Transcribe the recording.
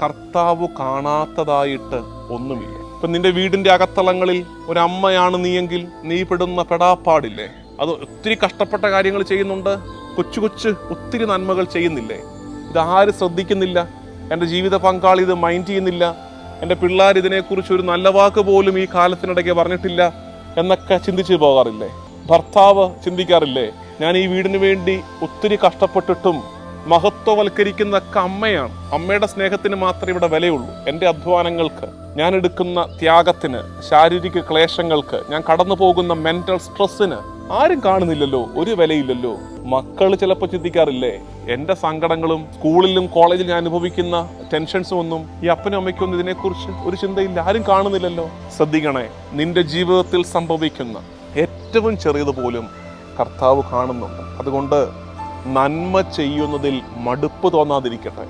കർത്താവ് കാണാത്തതായിട്ട് ഒന്നുമില്ല. ഇപ്പം നിന്റെ വീടിൻ്റെ അകത്തളങ്ങളിൽ ഒരമ്മയാണ് നീയെങ്കിൽ നീ പെടുന്ന പെടാപ്പാടില്ലേ? അത് ഒത്തിരി കഷ്ടപ്പെട്ട കാര്യങ്ങൾ ചെയ്യുന്നുണ്ട്, കൊച്ചു കൊച്ചു ഒത്തിരി നന്മകൾ ചെയ്യുന്നില്ലേ? ഇതാരും ശ്രദ്ധിക്കുന്നില്ല. എൻ്റെ ജീവിത പങ്കാളി ഇത് മൈൻഡ് ചെയ്യുന്നില്ല. എൻ്റെ പിള്ളേർ ഇതിനെക്കുറിച്ച് ഒരു നല്ല വാക്ക് പോലും ഈ കാലത്തിനിടയ്ക്ക് പറഞ്ഞിട്ടില്ല എന്നൊക്കെ ചിന്തിച്ച് പോകാറില്ലേ? ഭർത്താവ് ചിന്തിക്കാറില്ലേ, ഞാൻ ഈ വീടിന് വേണ്ടി ഒത്തിരി കഷ്ടപ്പെട്ടിട്ടും മഹത്വവൽക്കരിക്കുന്നതൊക്കെ അമ്മയാണ്. അമ്മയുടെ സ്നേഹത്തിന് മാത്രമേ ഇവിടെ വിലയുള്ളൂ. എൻ്റെ അധ്വാനങ്ങൾക്ക്, ഞാൻ എടുക്കുന്ന ത്യാഗത്തിന്, ശാരീരിക ക്ലേശങ്ങൾക്ക്, ഞാൻ കടന്നു പോകുന്ന മെന്റൽ സ്ട്രെസ്സിന് ആരും കാണുന്നില്ലല്ലോ, ഒരു വിലയില്ലല്ലോ. മക്കൾ ചിലപ്പോൾ ചിന്തിക്കാറില്ലേ, എൻ്റെ സങ്കടങ്ങളും സ്കൂളിലും കോളേജിലും ഞാൻ അനുഭവിക്കുന്ന ടെൻഷൻസും ഒന്നും ഈ അപ്പനും അമ്മയ്ക്കൊന്നും ഇതിനെക്കുറിച്ച് ഒരു ചിന്തയില്ല, ആരും കാണുന്നില്ലല്ലോ. ശ്രദ്ധിക്കണേ, നിന്റെ ജീവിതത്തിൽ സംഭവിക്കുന്ന ഏറ്റവും ചെറിയത് പോലും കർത്താവ് കാണുന്നുണ്ട്. അതുകൊണ്ട് നന്മ ചെയ്യുന്നതിൽ മടുപ്പ് തോന്നാതിരിക്കട്ടെ.